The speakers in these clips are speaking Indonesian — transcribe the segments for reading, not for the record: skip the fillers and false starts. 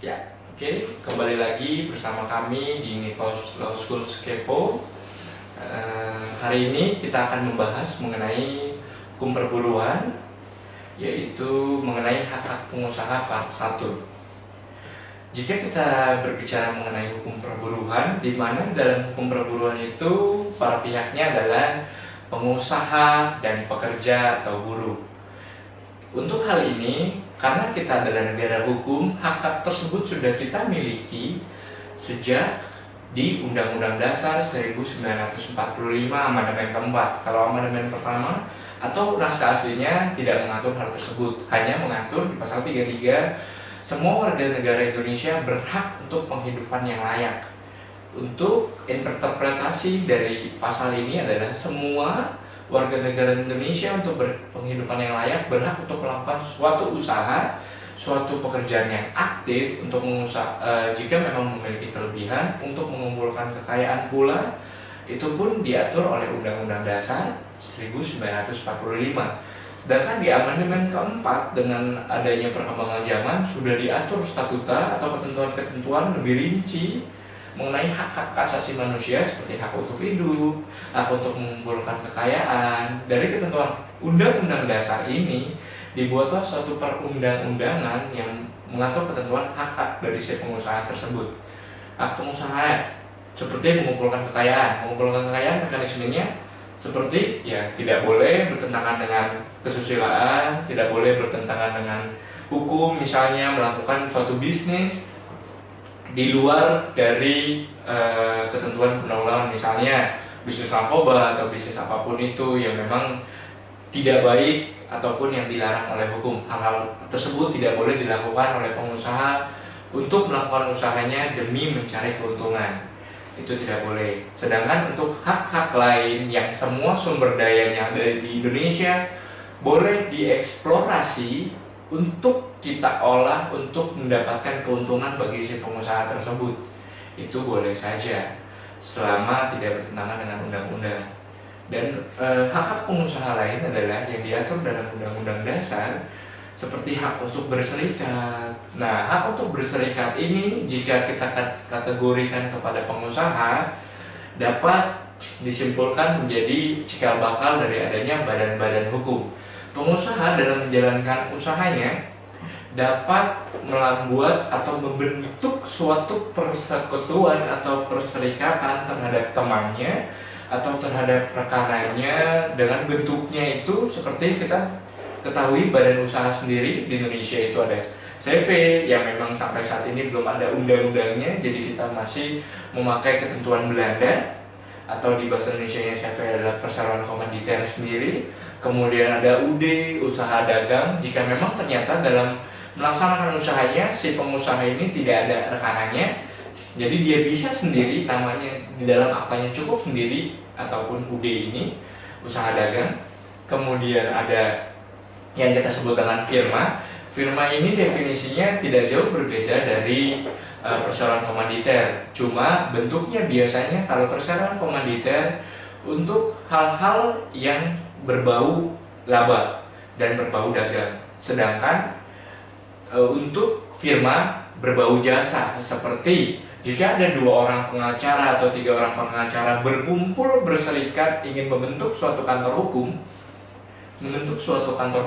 Ya, oke, kembali lagi bersama kami di Nichols Law School Skepo. Hari ini kita akan membahas mengenai hukum perburuan, yaitu mengenai hak-hak pengusaha part 1. Jika kita berbicara mengenai hukum perburuan, di mana dalam hukum perburuan itu para pihaknya adalah pengusaha dan pekerja atau buruh. Untuk hal ini, karena kita adalah negara hukum, hak-hak tersebut sudah kita miliki sejak di Undang-Undang Dasar 1945 Amandemen keempat. Kalau amandemen pertama atau naskah aslinya tidak mengatur hal tersebut, hanya mengatur di pasal 33 semua warga negara Indonesia berhak untuk penghidupan yang layak. Untuk interpretasi dari pasal ini adalah semua warga negara Indonesia untuk berpenghidupan yang layak berhak untuk melakukan suatu usaha, suatu pekerjaan yang aktif untuk jika memang memiliki kelebihan untuk mengumpulkan kekayaan pula. Itu pun diatur oleh Undang-Undang Dasar 1945. Sedangkan di amandemen keempat dengan adanya perkembangan zaman sudah diatur statuta atau ketentuan-ketentuan lebih rinci mengenai hak-hak asasi manusia seperti hak untuk hidup, hak untuk mengumpulkan kekayaan. Dari ketentuan Undang-Undang Dasar ini dibuatlah suatu perundang-undangan yang mengatur ketentuan hak-hak dari si pengusaha tersebut. Hak pengusaha seperti mengumpulkan kekayaan. Mengumpulkan kekayaan mekanismenya seperti tidak boleh bertentangan dengan kesusilaan, tidak boleh bertentangan dengan hukum, misalnya melakukan suatu bisnis di luar dari ketentuan perundang-undangan, misalnya bisnis narkoba atau bisnis apapun itu yang memang tidak baik ataupun yang dilarang oleh hukum. Hal-hal tersebut tidak boleh dilakukan oleh pengusaha untuk melakukan usahanya demi mencari keuntungan. Itu tidak boleh. Sedangkan untuk hak-hak lain yang semua sumber dayanya ada di Indonesia boleh dieksplorasi untuk kita olah untuk mendapatkan keuntungan bagi si pengusaha tersebut. Itu boleh saja selama tidak bertentangan dengan undang-undang. Dan hak-hak pengusaha lain adalah yang diatur dalam Undang-Undang Dasar seperti hak untuk berserikat. Nah, hak untuk berserikat ini jika kita kategorikan kepada pengusaha dapat disimpulkan menjadi cikal bakal dari adanya badan-badan hukum. Pengusaha dalam menjalankan usahanya dapat membuat atau membentuk suatu persekutuan atau perserikatan terhadap temannya atau terhadap rekanannya dengan bentuknya itu seperti kita ketahui badan usaha sendiri di Indonesia itu ada CV yang memang sampai saat ini belum ada undang-undangnya, jadi kita masih memakai ketentuan Belanda atau di bahasa Indonesianya CV adalah perseroan komanditer sendiri. Kemudian ada UD, usaha dagang. Jika memang ternyata dalam melaksanakan usahanya si pengusaha ini tidak ada rekanannya, jadi dia bisa sendiri, namanya di dalam aktanya cukup sendiri ataupun UD ini usaha dagang. Kemudian ada yang kita sebut dengan firma. Firma ini definisinya tidak jauh berbeda dari perseroan komanditer. Cuma bentuknya biasanya kalau perseroan komanditer untuk hal-hal yang berbau laba dan berbau dagang. Sedangkan untuk firma berbau jasa, seperti jika ada 2 orang pengacara atau 3 orang pengacara berkumpul berserikat ingin membentuk suatu kantor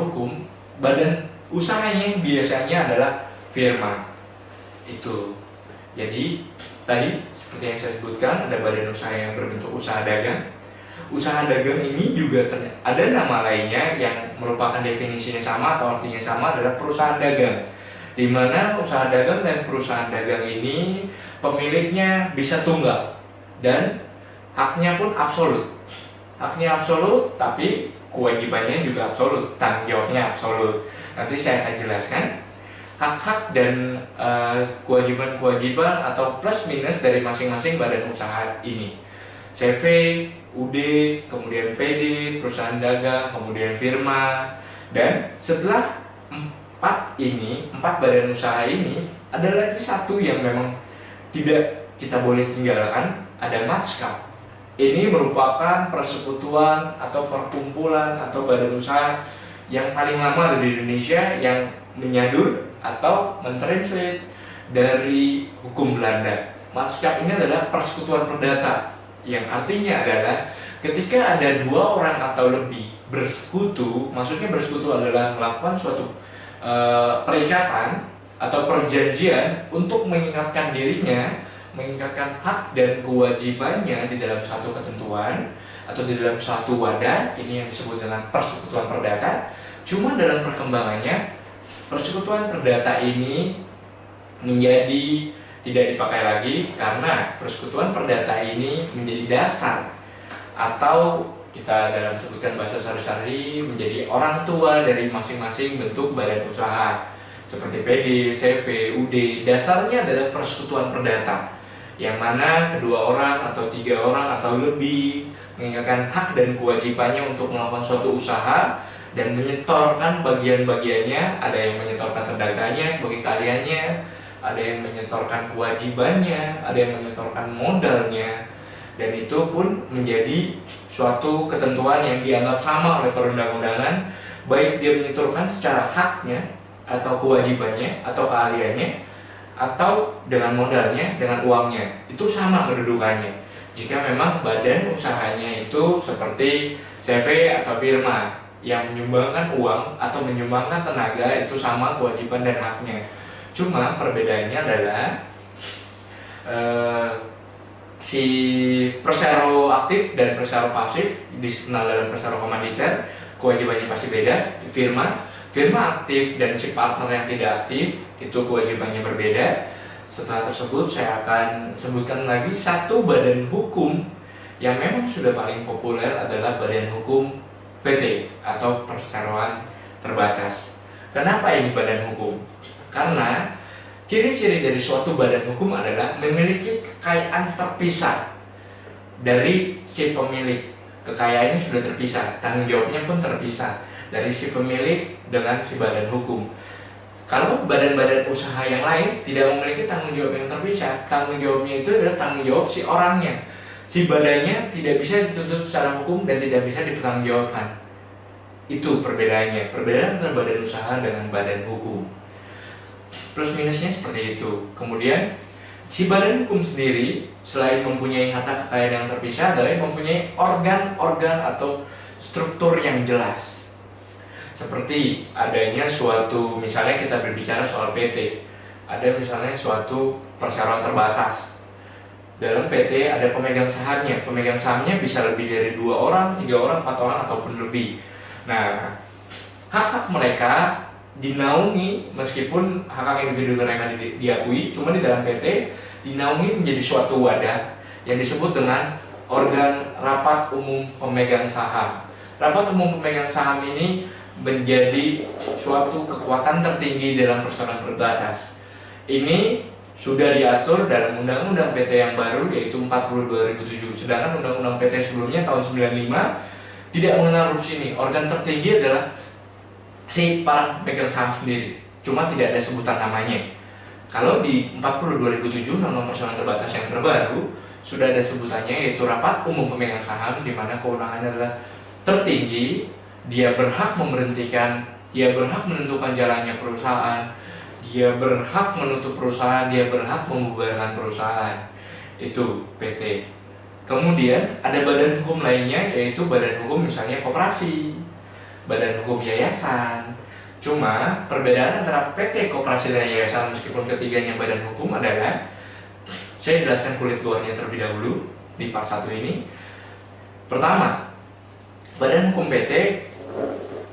hukum, badan usahanya biasanya adalah firma. Itu. Jadi tadi seperti yang saya sebutkan ada badan usaha yang berbentuk usaha dagang. Usaha dagang ini juga ada nama lainnya yang merupakan definisinya sama atau artinya sama, adalah perusahaan dagang. Di mana usaha dagang dan perusahaan dagang ini pemiliknya bisa tunggal dan haknya pun absolut. Haknya absolut tapi kewajibannya juga absolut, tanggung jawabnya absolut. Nanti saya akan jelaskan hak-hak dan kewajiban-kewajiban atau plus minus dari masing-masing badan usaha ini. CV, UD, kemudian PD, perusahaan dagang, kemudian firma. Dan setelah 4 badan usaha ini, ada lagi satu yang memang tidak kita boleh tinggalkan, ada maskap. Ini merupakan persekutuan atau perkumpulan atau badan usaha yang paling lama ada di Indonesia yang menyadur atau mentranslate dari hukum Belanda. Maskap ini adalah persekutuan perdata, yang artinya adalah ketika ada dua orang atau lebih bersekutu, maksudnya bersekutu adalah melakukan suatu perikatan atau perjanjian untuk mengingatkan dirinya, mengingatkan hak dan kewajibannya di dalam satu ketentuan atau di dalam satu wadah. Ini yang disebut dengan persekutuan perdata. Cuma dalam perkembangannya, persekutuan perdata ini menjadi tidak dipakai lagi karena persekutuan perdata ini menjadi dasar, atau kita dalam sebutkan bahasa sehari-hari menjadi orang tua dari masing-masing bentuk badan usaha seperti PD, CV, UD. Dasarnya adalah persekutuan perdata, yang mana kedua orang atau tiga orang atau lebih mengingatkan hak dan kewajibannya untuk melakukan suatu usaha dan menyetorkan bagian-bagiannya. Ada yang menyetorkan tenaganya sebagai keahliannya, ada yang menyetorkan kewajibannya, ada yang menyetorkan modalnya, dan itu pun menjadi suatu ketentuan yang dianggap sama oleh perundang-undangan, baik dia menyetorkan secara haknya atau kewajibannya atau keahliannya, atau dengan modalnya, dengan uangnya, itu sama kedudukannya. Jika memang badan usahanya itu seperti CV atau firma yang menyumbangkan uang atau menyumbangkan tenaga, itu sama kewajiban dan haknya. Cuma perbedaannya adalah si persero aktif dan persero pasif dikenal dalam persero komanditer, kewajibannya pasti beda. Firma aktif dan si partner yang tidak aktif itu kewajibannya berbeda. Setelah tersebut saya akan sebutkan lagi satu badan hukum yang memang sudah paling populer adalah badan hukum PT atau perseroan terbatas. Kenapa ini badan hukum? Karena ciri-ciri dari suatu badan hukum adalah memiliki kekayaan terpisah dari si pemilik. Kekayaannya sudah terpisah, tanggung jawabnya pun terpisah dari si pemilik dengan si badan hukum. Kalau badan-badan usaha yang lain tidak memiliki tanggung jawab yang terpisah, tanggung jawabnya itu adalah tanggung jawab si orangnya. Si badannya tidak bisa dituntut secara hukum dan tidak bisa dipertanggungjawabkan. Itu perbedaannya, perbedaan antara badan usaha dengan badan hukum. Plus minusnya seperti itu. Kemudian si badan hukum sendiri selain mempunyai harta kekayaan yang terpisah adalah mempunyai organ-organ atau struktur yang jelas. Seperti adanya suatu, misalnya kita berbicara soal PT, ada misalnya suatu perseroan terbatas. Dalam PT ada pemegang sahamnya. Pemegang sahamnya bisa lebih dari 2 orang, 3 orang, 4 orang ataupun lebih. Nah, hak-hak mereka dinaungi, meskipun hak-hak individu mereka diakui, cuma di dalam PT dinaungi menjadi suatu wadah yang disebut dengan organ rapat umum pemegang saham. Rapat umum pemegang saham ini menjadi suatu kekuatan tertinggi dalam perseroan terbatas. Ini sudah diatur dalam Undang-Undang PT yang baru, yaitu 40 2007. Sedangkan Undang-Undang PT sebelumnya tahun 95 tidak mengenal rumus ini. Organ tertinggi adalah si para pemegang saham sendiri, cuma tidak ada sebutan namanya. Kalau di 40 2007 Undang-Undang Perseroan Terbatas yang terbaru sudah ada sebutannya, yaitu Rapat Umum Pemegang Saham, di mana kewenangannya adalah tertinggi. Dia berhak memberhentikan, dia berhak menentukan jalannya perusahaan, dia berhak menutup perusahaan, dia berhak membubarkan perusahaan. Itu PT. Kemudian ada badan hukum lainnya, yaitu badan hukum misalnya koperasi, badan hukum yayasan. Cuma perbedaan antara PT, koperasi, dan yayasan meskipun ketiganya badan hukum adalah, saya jelaskan kulit luarnya terlebih dahulu di part 1 ini. Pertama, badan hukum PT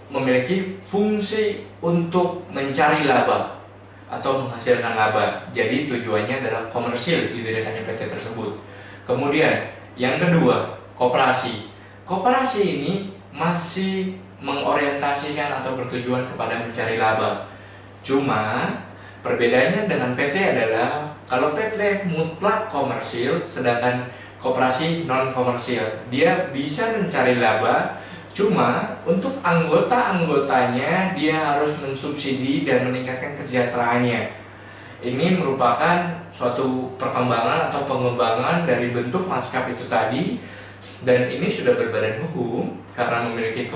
memiliki fungsi untuk mencari laba atau menghasilkan laba. Jadi tujuannya adalah komersil didirikannya PT tersebut. Kemudian yang kedua, koperasi. Koperasi ini masih mengorientasikan atau bertujuan kepada mencari laba. Cuma perbedaannya dengan PT adalah kalau PT mutlak komersil, sedangkan koperasi non komersil. Dia bisa mencari laba, cuma untuk anggota-anggotanya dia harus mensubsidi dan meningkatkan kesejahteraannya. Ini merupakan suatu perkembangan atau pengembangan dari bentuk maskap itu tadi, dan ini sudah berbadan hukum karena memiliki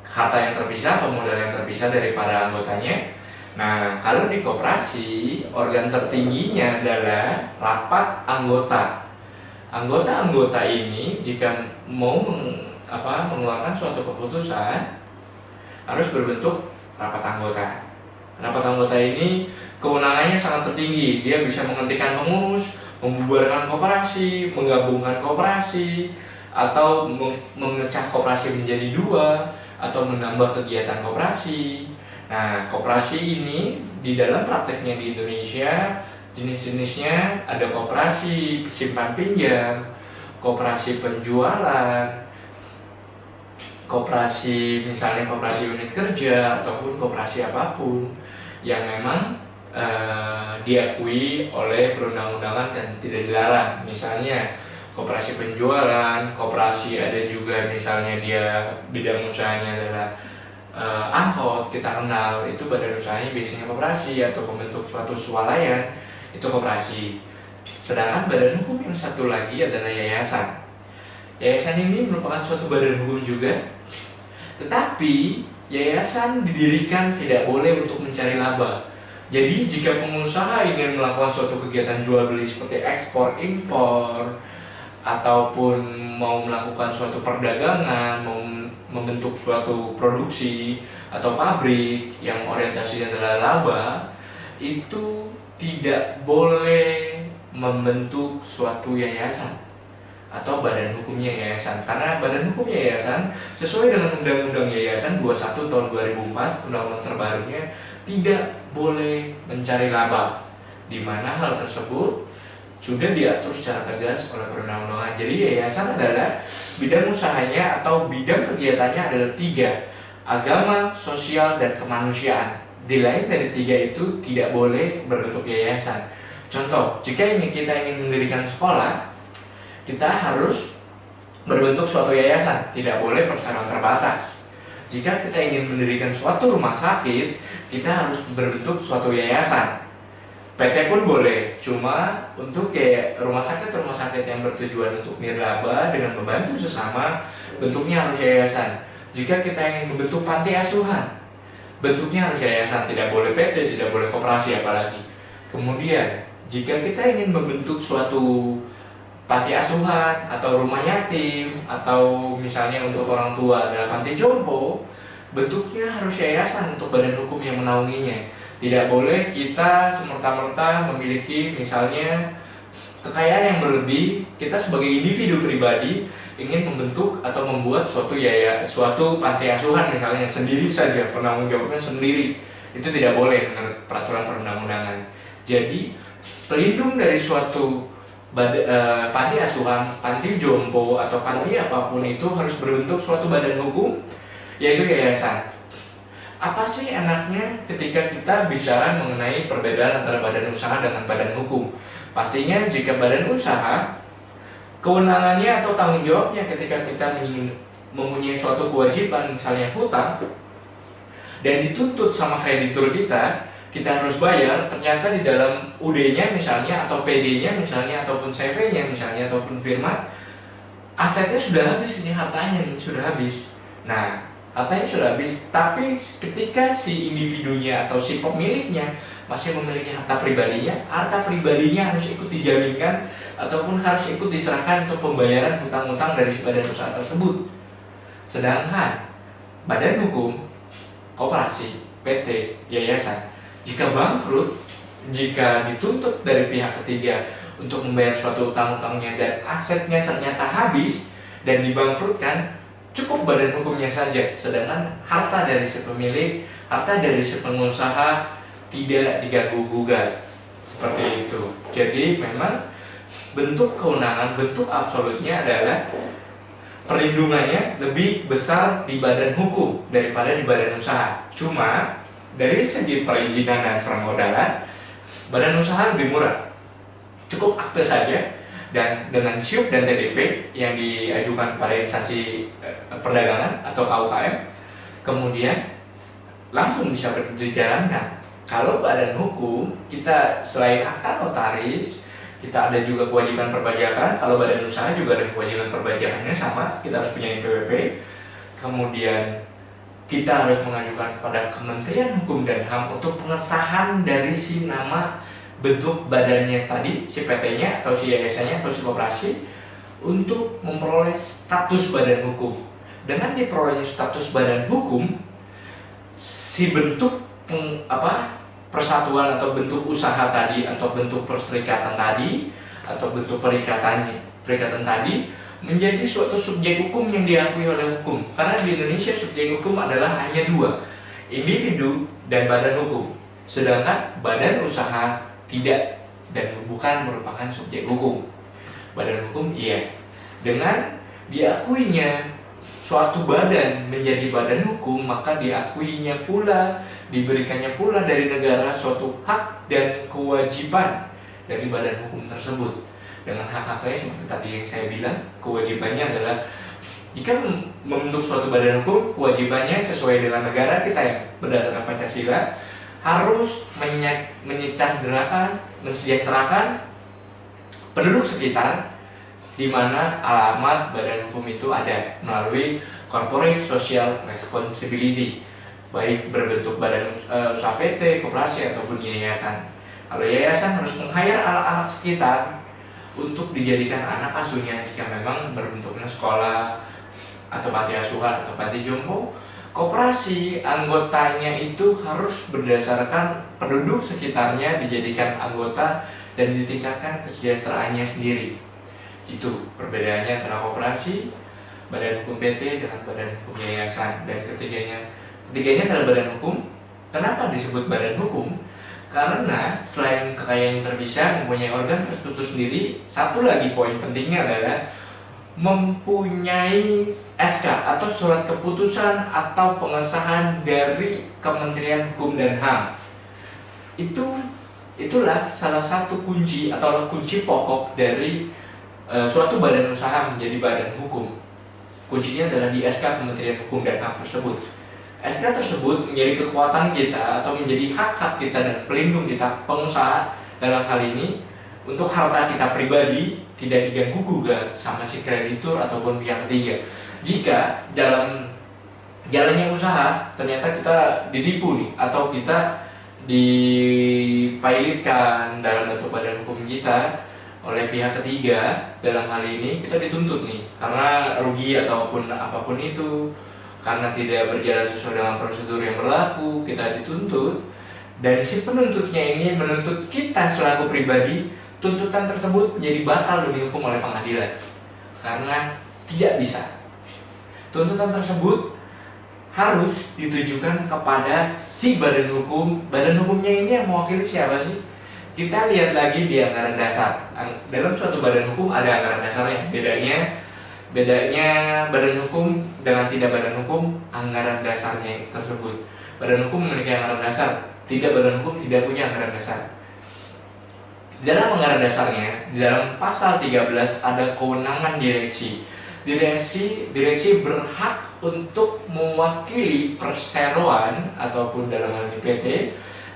harta yang terpisah atau modal yang terpisah dari para anggotanya. Nah, kalau di koperasi, organ tertingginya adalah rapat anggota. Anggota-anggota ini jika mau mengeluarkan suatu keputusan harus berbentuk rapat anggota. Rapat anggota ini kewenangannya sangat tertinggi. Dia bisa menghentikan pengurus, membubarkan koperasi, menggabungkan koperasi, atau memecah koperasi menjadi dua, atau menambah kegiatan koperasi. Nah, koperasi ini di dalam prakteknya di Indonesia, jenis-jenisnya ada koperasi simpan pinjam, koperasi penjualan, koperasi misalnya koperasi unit kerja, ataupun koperasi apapun yang memang diakui oleh perundang-undangan dan tidak dilarang. Misalnya koperasi penjualan, koperasi ada juga misalnya dia bidang usahanya adalah angkot, kita kenal itu badan usahanya biasanya koperasi, atau membentuk suatu swalayan itu koperasi. Sedangkan badan hukum yang satu lagi adalah yayasan. Yayasan ini merupakan suatu badan hukum juga, tetapi yayasan didirikan tidak boleh untuk mencari laba. Jadi jika pengusaha ingin melakukan suatu kegiatan jual beli seperti ekspor impor, ataupun mau melakukan suatu perdagangan, mau membentuk suatu produksi atau pabrik yang orientasinya adalah laba, itu tidak boleh membentuk suatu yayasan atau badan hukumnya yayasan. Karena badan hukum yayasan sesuai dengan Undang-Undang Yayasan 21 tahun 2004, undang-undang terbarunya, tidak boleh mencari laba, di mana hal tersebut sudah diatur secara tegas oleh perundang-undangan. Jadi yayasan adalah bidang usahanya atau bidang kegiatannya adalah 3, agama, sosial, dan kemanusiaan. Di lain dari 3 itu tidak boleh berbentuk yayasan. Contoh, jika kita ingin mendirikan sekolah, kita harus berbentuk suatu yayasan, tidak boleh perseroan terbatas. Jika kita ingin mendirikan suatu rumah sakit, kita harus berbentuk suatu yayasan. PT pun boleh, cuma untuk rumah sakit yang bertujuan untuk nirlaba dengan membantu sesama, bentuknya harus yayasan. Jika kita ingin membentuk panti asuhan, bentuknya harus yayasan, tidak boleh PT, tidak boleh koperasi apalagi. Kemudian, jika kita ingin membentuk suatu panti asuhan atau rumah yatim, atau misalnya untuk orang tua adalah panti jompo, bentuknya harus yayasan untuk badan hukum yang menaunginya. Tidak boleh kita semerta-merta memiliki misalnya kekayaan yang berlebih. Kita sebagai individu pribadi ingin membentuk atau membuat suatu panti asuhan misalnya sendiri saja, penanggung jawabnya sendiri. Itu tidak boleh menurut peraturan perundang-undangan. Jadi pelindung dari suatu panti asuhan, panti jompo, atau panti apapun itu harus berbentuk suatu badan hukum, yaitu yayasan. Apa sih enaknya ketika kita bicara mengenai perbedaan antara badan usaha dengan badan hukum? Pastinya jika badan usaha, kewenangannya atau tanggung jawabnya ketika kita mempunyai suatu kewajiban, misalnya hutang, dan dituntut sama kreditur kita harus bayar, ternyata di dalam UD-nya misalnya, atau PD-nya misalnya, ataupun CV-nya misalnya, ataupun firman, asetnya sudah habis, ini hartanya nih, sudah habis. Nah, hartanya sudah habis, tapi ketika si individunya atau si pemiliknya masih memiliki harta pribadinya harus ikut dijaminkan ataupun harus ikut diserahkan untuk pembayaran hutang-hutang dari si badan usaha tersebut. Sedangkan badan hukum, koperasi, PT, yayasan, jika bangkrut, jika dituntut dari pihak ketiga untuk membayar suatu hutang-hutangnya dan asetnya ternyata habis dan dibangkrutkan, cukup badan hukumnya saja, sedangkan harta dari si pemilik, harta dari si pengusaha tidak diganggu-gugat. Seperti itu. Jadi memang bentuk kewenangan, bentuk absolutnya adalah perlindungannya lebih besar di badan hukum daripada di badan usaha. Cuma dari segi perizinan dan permodalan, badan usaha lebih murah. Cukup akte saja, dan dengan SIUP dan TDP yang diajukan pada instansi perdagangan atau KUKM, kemudian langsung bisa dijalankan. Kalau badan hukum, kita selain akta notaris, kita ada juga kewajiban perpajakan. Kalau badan usaha juga ada kewajiban perpajakannya sama, kita harus punya NPWP. Kemudian kita harus mengajukan kepada Kementerian Hukum dan HAM untuk pengesahan dari si nama bentuk badannya tadi, si PT-nya atau si yayasannya atau si koperasi, untuk memperoleh status badan hukum. Dengan diperoleh status badan hukum, si bentuk persatuan atau bentuk usaha tadi atau bentuk perserikatan tadi atau bentuk perikatan tadi menjadi suatu subjek hukum yang diakui oleh hukum. Karena di Indonesia subjek hukum adalah hanya dua, individu dan badan hukum. Sedangkan badan usaha tidak dan bukan merupakan subjek hukum. Badan hukum iya. Dengan diakuinya suatu badan menjadi badan hukum, maka diakuinya pula, diberikannya pula dari negara suatu hak dan kewajiban dari badan hukum tersebut. Dengan hak-haknya seperti tadi yang saya bilang, kewajibannya adalah jika membentuk suatu badan hukum, kewajibannya sesuai dengan negara kita yang berdasarkan Pancasila harus mensejahterakan penduduk sekitar di mana alamat badan hukum itu ada melalui corporate social responsibility, baik berbentuk badan usaha PT, koperasi ataupun yayasan. Kalau yayasan harus meng-hire anak-anak sekitar untuk dijadikan anak asuhnya jika memang berbentuknya sekolah atau panti asuhan atau panti jompo. Koperasi anggotanya itu harus berdasarkan penduduk sekitarnya dijadikan anggota dan ditingkatkan kesejahteraannya sendiri. Itu perbedaannya antara koperasi, badan hukum PT dengan badan hukum yayasan. Dan ketiganya adalah badan hukum. Kenapa disebut badan hukum? Karena selain kekayaan yang terpisah, mempunyai organ terstruktur sendiri, satu lagi poin pentingnya adalah mempunyai SK atau surat keputusan atau pengesahan dari Kementerian Hukum dan HAM. Itulah salah satu kunci atau kunci pokok dari suatu badan usaha menjadi badan hukum. Kuncinya adalah di SK Kementerian Hukum dan HAM tersebut. SK tersebut menjadi kekuatan kita atau menjadi hak-hak kita dan pelindung kita pengusaha dalam hal ini untuk harta kita pribadi tidak diganggu gugat sama si kreditur ataupun pihak ketiga. Jika dalam jalannya usaha ternyata kita ditipu nih atau kita dipailitkan dalam bentuk badan hukum kita oleh pihak ketiga, dalam hal ini kita dituntut nih karena rugi ataupun apapun itu, karena tidak berjalan sesuai dengan prosedur yang berlaku, kita dituntut. Dan si penuntutnya ini menuntut kita selaku pribadi, tuntutan tersebut menjadi batal demi hukum oleh pengadilan karena tidak bisa. Tuntutan tersebut harus ditujukan kepada si badan hukum. Badan hukumnya ini yang mewakili siapa sih? Kita lihat lagi di anggaran dasar. Dalam suatu badan hukum ada anggaran dasarnya. Bedanya badan hukum dengan tidak badan hukum, anggaran dasarnya tersebut. Badan hukum memiliki anggaran dasar, tidak badan hukum tidak punya anggaran dasar. Di dalam anggaran dasarnya, di dalam pasal 13 ada kewenangan direksi. Direksi berhak untuk mewakili perseroan ataupun dalam hal ini PT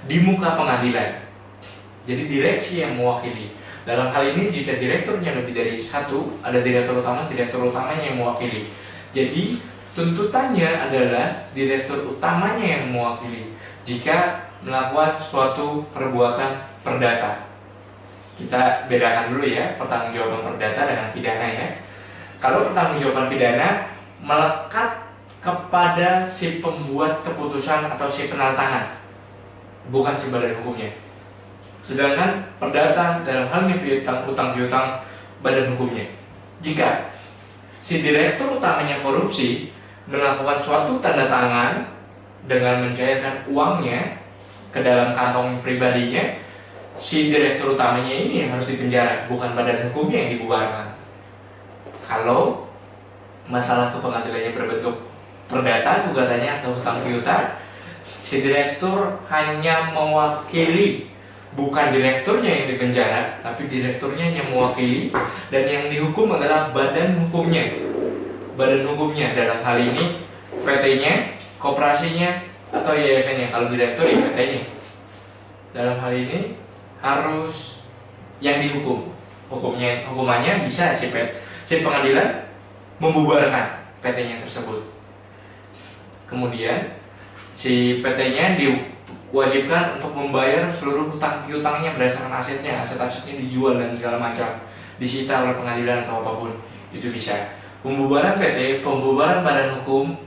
di muka pengadilan. Jadi direksi yang mewakili. Dalam hal ini jika direkturnya lebih dari satu, ada direktur utamanya yang mewakili. Jadi tuntutannya adalah direktur utamanya yang mewakili jika melakukan suatu perbuatan perdata. Kita bedakan dulu ya pertanggungjawaban perdata dengan pidana ya. Kalau pertanggungjawaban pidana melekat kepada si pembuat keputusan atau si penantangan, bukan si badan hukumnya. Sedangkan perdata dalam hal ini utang piutang badan hukumnya. Jika si direktur utamanya korupsi melakukan suatu tanda tangan dengan mencairkan uangnya ke dalam kantong pribadinya, si direktur utamanya ini yang harus dipenjara, bukan badan hukumnya yang dibubarkan. Kalau masalah ke pengadilannya berbentuk perdata gugatannya atau hutang piutang, si direktur hanya mewakili, bukan direkturnya yang dipenjara, tapi direkturnya yang mewakili, dan yang dihukum adalah badan hukumnya. Badan hukumnya dalam hal ini PT-nya, koperasinya, atau yayasannya. Kalau direktur ya PT-nya. Dalam hal ini harus yang dihukum. Hukumannya bisa si pengadilan membubarkan PT-nya tersebut. Kemudian si PT-nya diwajibkan untuk membayar seluruh hutang piutangnya berdasarkan aset-asetnya dijual dan segala macam, disita oleh pengadilan atau apapun, itu bisa. Pembubaran PT, pembubaran badan hukum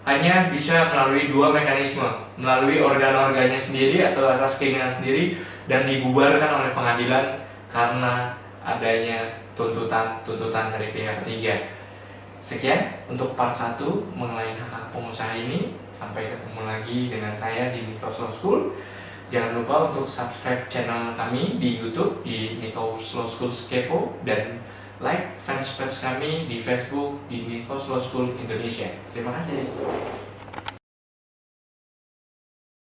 hanya bisa melalui dua mekanisme, melalui organ-organnya sendiri atau atas keinginan sendiri, dan dibubarkan oleh pengadilan karena adanya tuntutan dari pihak ketiga. Sekian untuk part 1 mengenai hak pengusaha ini. Sampai ketemu lagi dengan saya di Nikos Law School. Jangan lupa untuk subscribe channel kami di YouTube di Nikos Law School Kepo, dan like fanspage kami di Facebook di Nikos Law School Indonesia. Terima kasih.